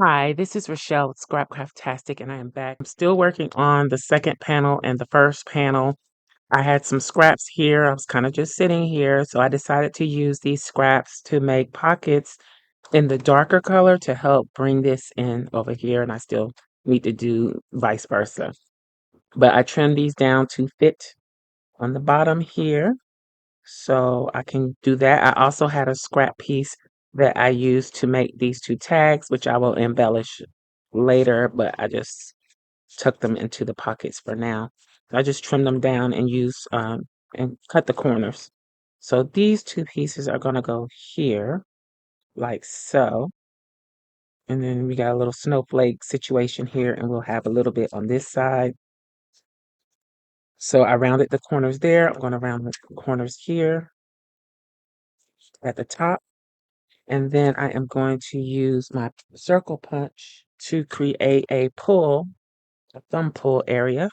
Hi, this is Rachelle with Scrapcraftastic, and I am back. I'm still working on the second panel and the first panel. I had some scraps here. I was kind of just sitting here, so I decided to use these scraps to make pockets in the darker color to help bring this in over here, and I still need to do vice versa. But I trimmed these down to fit on the bottom here, so I can do that. I also had a scrap piece that I used to make these two tags, which I will embellish later, but I just tuck them into the pockets for now. I just trim them down and use and cut the corners. So these two pieces are gonna go here, like so. And then we got a little snowflake situation here, and we'll have a little bit on this side. So I rounded the corners there. I'm gonna round the corners here at the top. And then I am going to use my circle punch to create a thumb pull area.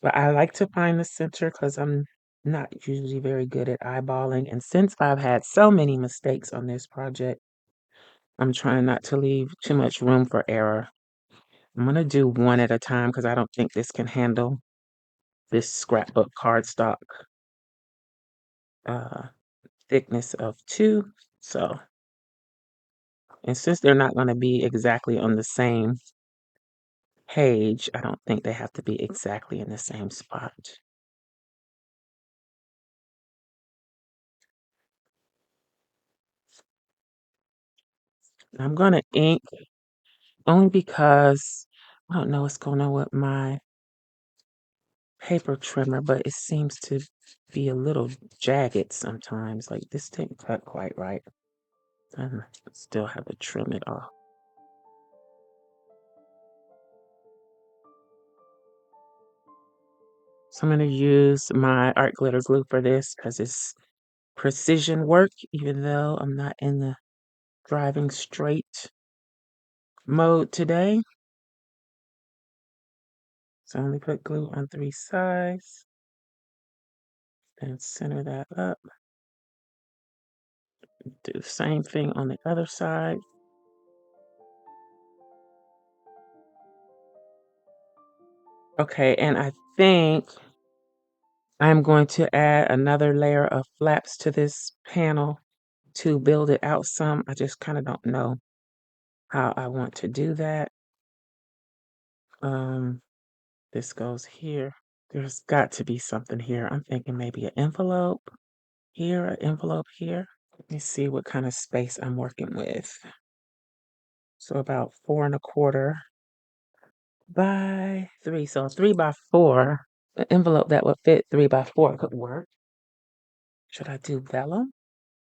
But I like to find the center because I'm not usually very good at eyeballing. And since I've had so many mistakes on this project, I'm trying not to leave too much room for error. I'm going to do one at a time because I don't think this can handle this scrapbook cardstock uh, thickness of 2. So, and since they're not going to be exactly on the same page, I don't think they have to be exactly in the same spot. I'm going to ink only because I don't know what's going on with my paper trimmer, but it seems to be a little jagged sometimes. Like this didn't cut quite right. I still have to trim it off. So I'm going to use my art glitter glue for this because it's precision work, even though I'm not in the driving straight mode today. So I'm going to put glue on 3 sides and center that up. Do the same thing on the other side. Okay, and I think I'm going to add another layer of flaps to this panel to build it out some. I just kind of don't know how I want to do that. This goes here. There's got to be something here. I'm thinking maybe an envelope here, an envelope here. Let me see what kind of space I'm working with. So about 4¼ by 3. So 3 by 4. An envelope that would fit 3 by 4 could work. Should I do vellum?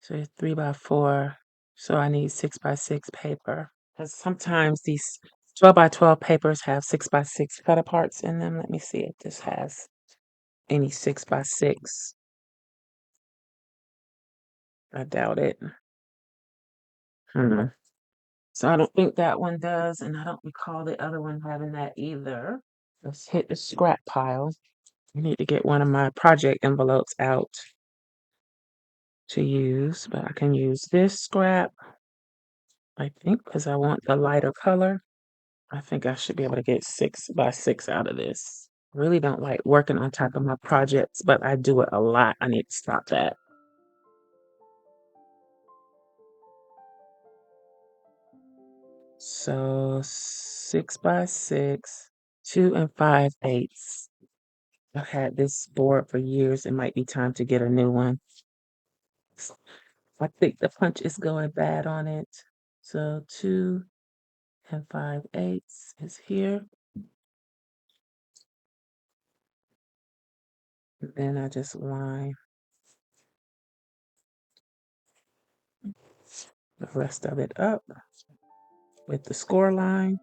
So it's 3 by 4. So I need 6 by 6 paper. Because sometimes these 12 by 12 papers have 6 by 6 cut aparts in them. Let me see if this has any 6 by 6. I doubt it. So I don't think that one does, and I don't recall the other one having that either. Let's hit the scrap pile. I need to get one of my project envelopes out to use, but I can use this scrap, I think, because I want the lighter color. I think I should be able to get 6 by 6 out of this. Really don't like working on top of my projects, but I do it a lot. I need to stop that. So 6 by 6, 2 5/8. I've had this board for years. It might be time to get a new one. I think the punch is going bad on it. So 2 5/8 is here. And then I just line the rest of it up with the score line.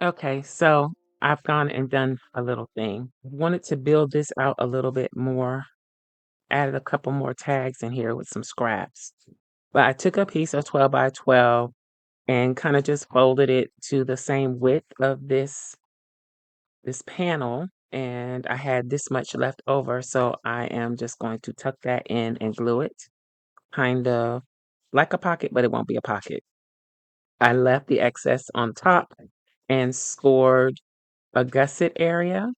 Okay, so I've gone and done a little thing. Wanted to build this out a little bit more, added a couple more tags in here with some scraps. But I took a piece of 12 by 12 and kind of just folded it to the same width of this panel, and I had this much left over, so I am just going to tuck that in and glue it, kind of like a pocket, but it won't be a pocket. I left the excess on top and scored a gusset area.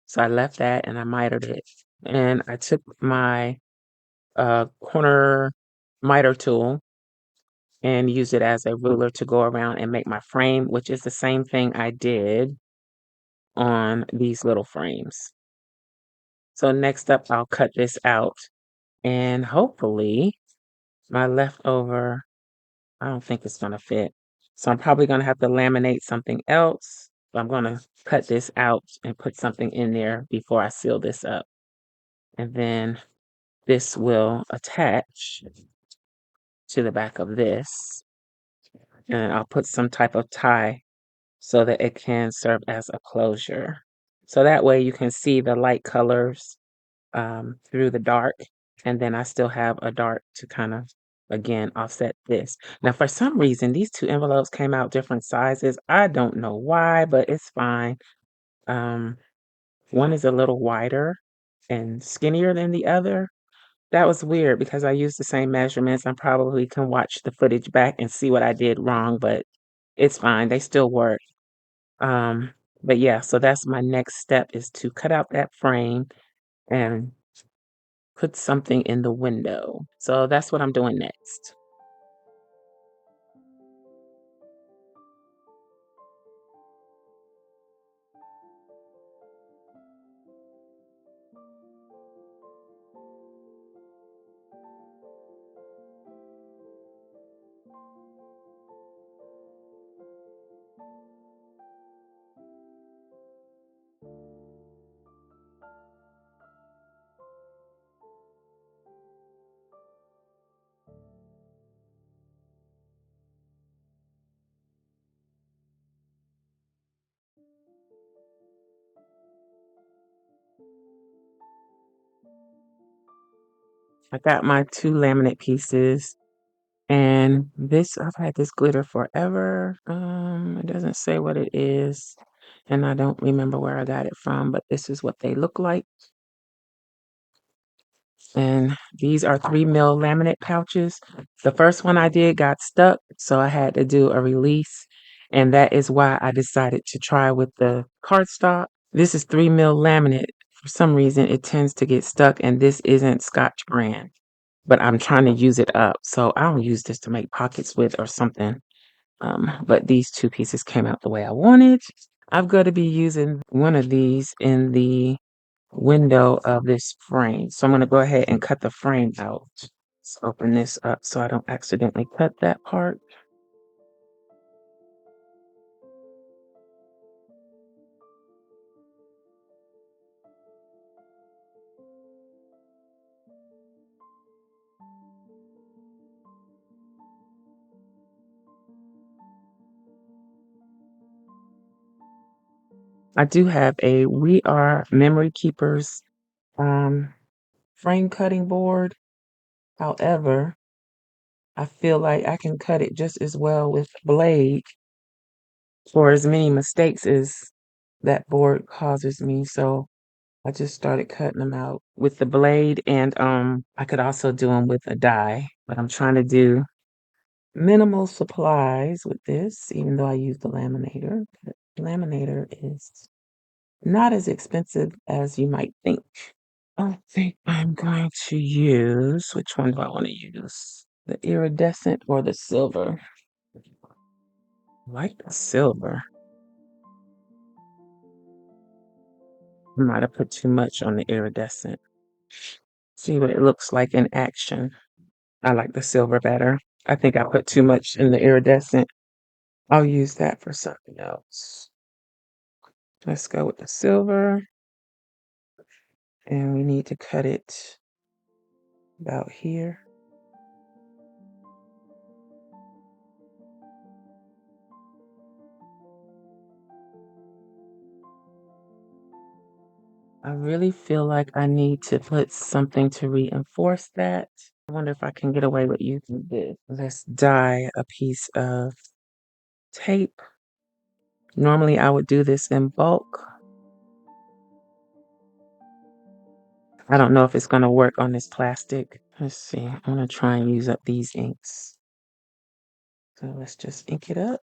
So I left that and I mitered it. And I took my corner miter tool and used it as a ruler to go around and make my frame, which is the same thing I did on these little frames. So next up, I'll cut this out and hopefully my leftover, I don't think it's gonna fit. So I'm probably gonna have to laminate something else. So I'm gonna cut this out and put something in there before I seal this up. And then this will attach to the back of this. And I'll put some type of tie so that it can serve as a closure. So that way you can see the light colors through the dark. And then I still have a dark to kind of, again, offset this. Now, for some reason, these two envelopes came out different sizes. I don't know why, but it's fine. Um, one is a little wider and skinnier than the other. That was weird because I used the same measurements. I probably can watch the footage back and see what I did wrong, but it's fine. They still work. Um, but yeah, so that's my next step is to cut out that frame and put something in the window. So that's what I'm doing next. I got my two laminate pieces and this, I've had this glitter forever. It doesn't say what it is and I don't remember where I got it from, but this is what they look like. And these are 3 mil laminate pouches. The first one I did got stuck, so I had to do a release. And that is why I decided to try with the cardstock. This is 3 mil laminate. For some reason, it tends to get stuck, and this isn't Scotch brand. but I'm trying to use it up. So I don't use this to make pockets with or something. But these two pieces came out the way I wanted. I'm going to be using one of these in the window of this frame. So I'm going to go ahead and cut the frame out. Let's open this up so I don't accidentally cut that part. I do have a We Are Memory Keepers frame cutting board. However, I feel like I can cut it just as well with blade for as many mistakes as that board causes me. So I just started cutting them out with the blade, and I could also do them with a die, but I'm trying to do minimal supplies with this, even though I use the laminator. The laminator is not as expensive as you might think. I think I'm going to use, which one do I want to use? The iridescent or the silver? I like the silver. I might have put too much on the iridescent. See what it looks like in action. I like the silver better. I think I put too much in the iridescent. I'll use that for something else. Let's go with the silver. And we need to cut it about here. I really feel like I need to put something to reinforce that. I wonder if I can get away with using this. Let's dye a piece of tape. Normally I would do this in bulk. I don't know if it's going to work on this plastic. Let's see. I'm going to try and use up these inks. So let's just ink it up.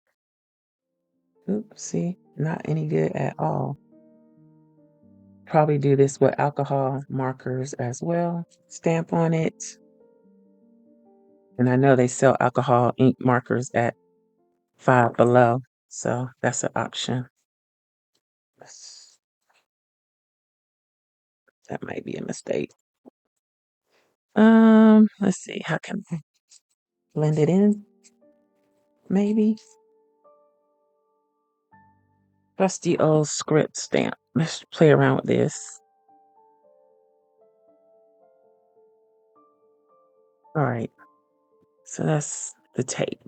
Oops, see, not any good at all. Probably do this with alcohol markers as well. Stamp on it. And I know they sell alcohol ink markers at Five Below, so that's an option. That might be a mistake. Let's see, how can I blend it in? Maybe. Trusty old script stamp. Let's play around with this. All right, so that's the tape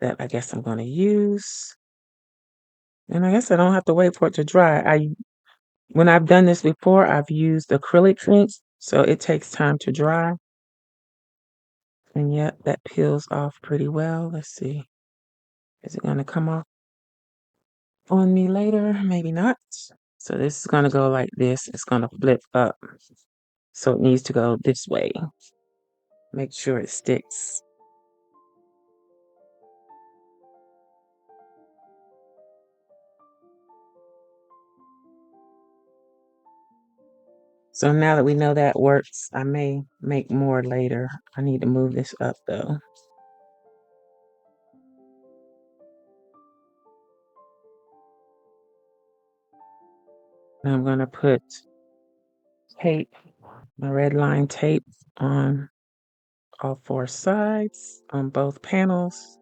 that I guess I'm going to use. And I guess I don't have to wait for it to dry. When I've done this before, I've used acrylic inks, so it takes time to dry. And yet that peels off pretty well. Let's see. Is it going to come off on me later? Maybe not. So this is going to go like this. It's going to flip up. So it needs to go this way. Make sure it sticks. So now that we know that works, I may make more later. I need to move this up though. And I'm going to put tape, my red line tape on all four sides on both panels.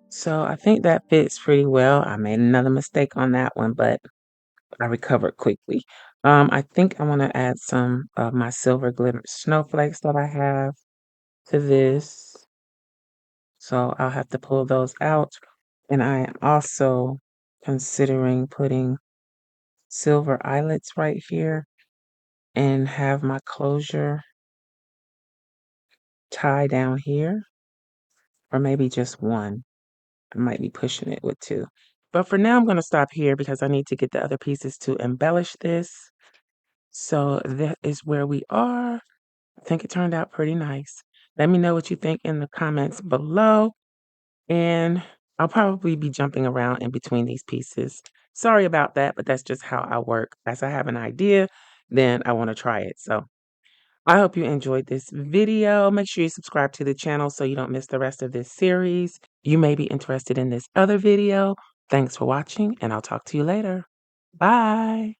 So I think that fits pretty well. I made another mistake on that one, but I recovered quickly. I think I want to add some of my silver glitter snowflakes that I have to this. So I'll have to pull those out. And I am also considering putting silver eyelets right here and have my closure tie down here, or maybe just one. I might be pushing it with two. But for now, I'm going to stop here because I need to get the other pieces to embellish this. So that is where we are. I think it turned out pretty nice. Let me know what you think in the comments below. And I'll probably be jumping around in between these pieces. Sorry about that, but that's just how I work. As I have an idea, then I want to try it. So I hope you enjoyed this video. Make sure you subscribe to the channel so you don't miss the rest of this series. You may be interested in this other video. Thanks for watching, and I'll talk to you later. Bye.